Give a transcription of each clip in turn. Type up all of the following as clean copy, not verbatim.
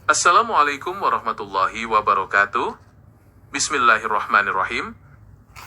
Assalamualaikum warahmatullahi wabarakatuh. Bismillahirrahmanirrahim.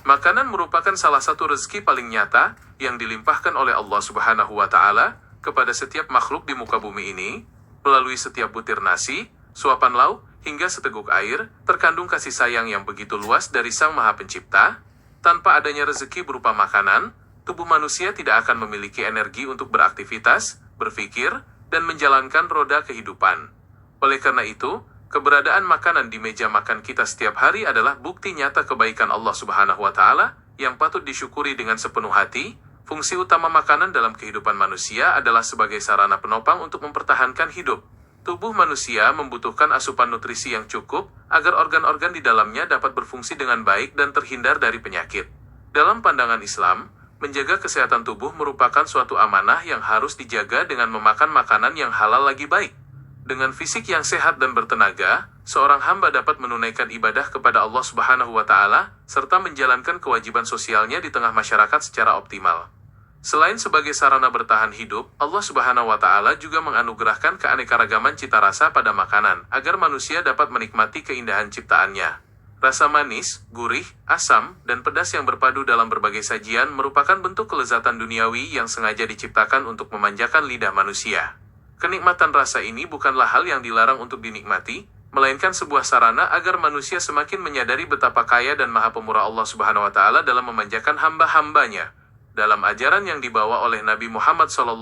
Makanan merupakan salah satu rezeki paling nyata yang dilimpahkan oleh Allah Subhanahu wa Ta'ala kepada setiap makhluk di muka bumi ini. Melalui setiap butir nasi, suapan lauk, hingga seteguk air, terkandung kasih sayang yang begitu luas dari Sang Maha Pencipta. Tanpa adanya rezeki berupa makanan, tubuh manusia tidak akan memiliki energi untuk beraktivitas, berpikir, dan menjalankan roda kehidupan. Oleh karena itu, keberadaan makanan di meja makan kita setiap hari adalah bukti nyata kebaikan Allah Subhanahu wa Ta'ala yang patut disyukuri dengan sepenuh hati. Fungsi utama makanan dalam kehidupan manusia adalah sebagai sarana penopang untuk mempertahankan hidup. Tubuh manusia membutuhkan asupan nutrisi yang cukup agar organ-organ di dalamnya dapat berfungsi dengan baik dan terhindar dari penyakit. Dalam pandangan Islam, menjaga kesehatan tubuh merupakan suatu amanah yang harus dijaga dengan memakan makanan yang halal lagi baik. Dengan fisik yang sehat dan bertenaga, seorang hamba dapat menunaikan ibadah kepada Allah Subhanahu wa Ta'ala serta menjalankan kewajiban sosialnya di tengah masyarakat secara optimal. Selain sebagai sarana bertahan hidup, Allah Subhanahu wa Ta'ala juga menganugerahkan keanekaragaman cita rasa pada makanan agar manusia dapat menikmati keindahan ciptaannya. Rasa manis, gurih, asam, dan pedas yang berpadu dalam berbagai sajian merupakan bentuk kelezatan duniawi yang sengaja diciptakan untuk memanjakan lidah manusia. Kenikmatan rasa ini bukanlah hal yang dilarang untuk dinikmati, melainkan sebuah sarana agar manusia semakin menyadari betapa kaya dan maha pemurah Allah Subhanahu wa Ta'ala dalam memanjakan hamba-hambanya. Dalam ajaran yang dibawa oleh Nabi Muhammad SAW,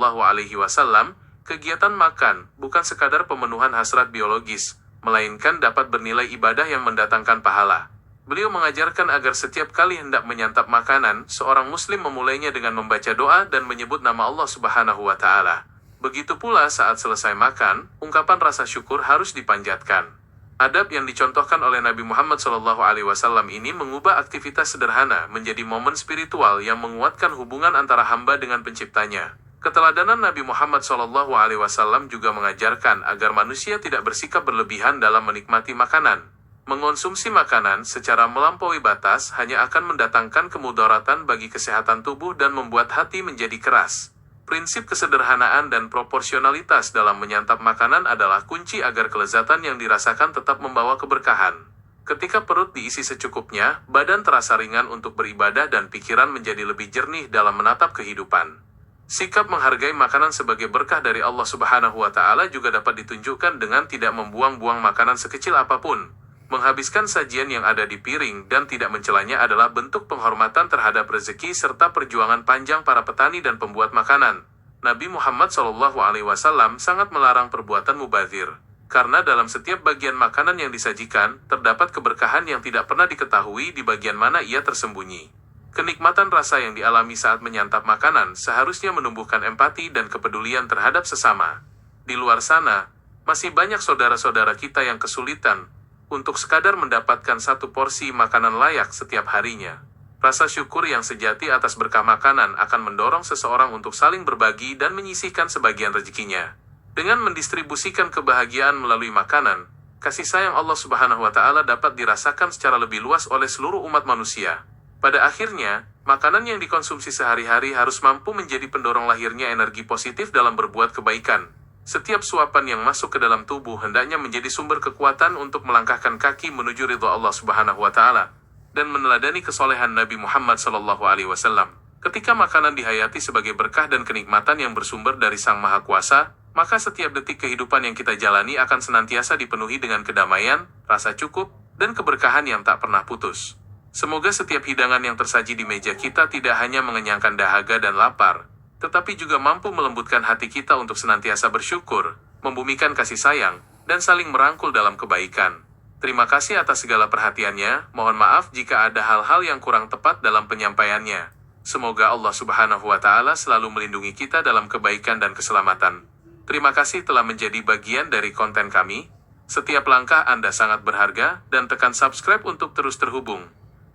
kegiatan makan bukan sekadar pemenuhan hasrat biologis, melainkan dapat bernilai ibadah yang mendatangkan pahala. Beliau mengajarkan agar setiap kali hendak menyantap makanan, seorang muslim memulainya dengan membaca doa dan menyebut nama Allah Subhanahu wa Ta'ala. Begitu pula saat selesai makan, ungkapan rasa syukur harus dipanjatkan. Adab yang dicontohkan oleh Nabi Muhammad SAW ini mengubah aktivitas sederhana menjadi momen spiritual yang menguatkan hubungan antara hamba dengan penciptanya. Keteladanan Nabi Muhammad SAW juga mengajarkan agar manusia tidak bersikap berlebihan dalam menikmati makanan. Mengonsumsi makanan secara melampaui batas hanya akan mendatangkan kemudaratan bagi kesehatan tubuh dan membuat hati menjadi keras. Prinsip kesederhanaan dan proporsionalitas dalam menyantap makanan adalah kunci agar kelezatan yang dirasakan tetap membawa keberkahan. Ketika perut diisi secukupnya, badan terasa ringan untuk beribadah dan pikiran menjadi lebih jernih dalam menatap kehidupan. Sikap menghargai makanan sebagai berkah dari Allah Subhanahu wa Ta'ala juga dapat ditunjukkan dengan tidak membuang-buang makanan sekecil apapun. Menghabiskan sajian yang ada di piring dan tidak mencelanya adalah bentuk penghormatan terhadap rezeki serta perjuangan panjang para petani dan pembuat makanan. Nabi Muhammad SAW sangat melarang perbuatan mubazir, karena dalam setiap bagian makanan yang disajikan, terdapat keberkahan yang tidak pernah diketahui di bagian mana ia tersembunyi. Kenikmatan rasa yang dialami saat menyantap makanan seharusnya menumbuhkan empati dan kepedulian terhadap sesama. Di luar sana, masih banyak saudara-saudara kita yang kesulitan untuk sekadar mendapatkan satu porsi makanan layak setiap harinya. Rasa syukur yang sejati atas berkah makanan akan mendorong seseorang untuk saling berbagi dan menyisihkan sebagian rezekinya. Dengan mendistribusikan kebahagiaan melalui makanan, kasih sayang Allah Subhanahu wa Ta'ala dapat dirasakan secara lebih luas oleh seluruh umat manusia. Pada akhirnya, makanan yang dikonsumsi sehari-hari harus mampu menjadi pendorong lahirnya energi positif dalam berbuat kebaikan. Setiap suapan yang masuk ke dalam tubuh hendaknya menjadi sumber kekuatan untuk melangkahkan kaki menuju ridha Allah Subhanahu wa Ta'ala dan meneladani kesolehan Nabi Muhammad SAW. Ketika makanan dihayati sebagai berkah dan kenikmatan yang bersumber dari Sang Maha Kuasa, maka setiap detik kehidupan yang kita jalani akan senantiasa dipenuhi dengan kedamaian, rasa cukup, dan keberkahan yang tak pernah putus. Semoga setiap hidangan yang tersaji di meja kita tidak hanya mengenyangkan dahaga dan lapar, tetapi juga mampu melembutkan hati kita untuk senantiasa bersyukur, membumikan kasih sayang, dan saling merangkul dalam kebaikan. Terima kasih atas segala perhatiannya, mohon maaf jika ada hal-hal yang kurang tepat dalam penyampaiannya. Semoga Allah Subhanahu wa Ta'ala selalu melindungi kita dalam kebaikan dan keselamatan. Terima kasih telah menjadi bagian dari konten kami. Setiap langkah Anda sangat berharga, dan tekan subscribe untuk terus terhubung.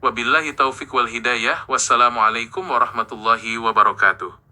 Wabillahi taufiq wal hidayah, wassalamualaikum warahmatullahi wabarakatuh.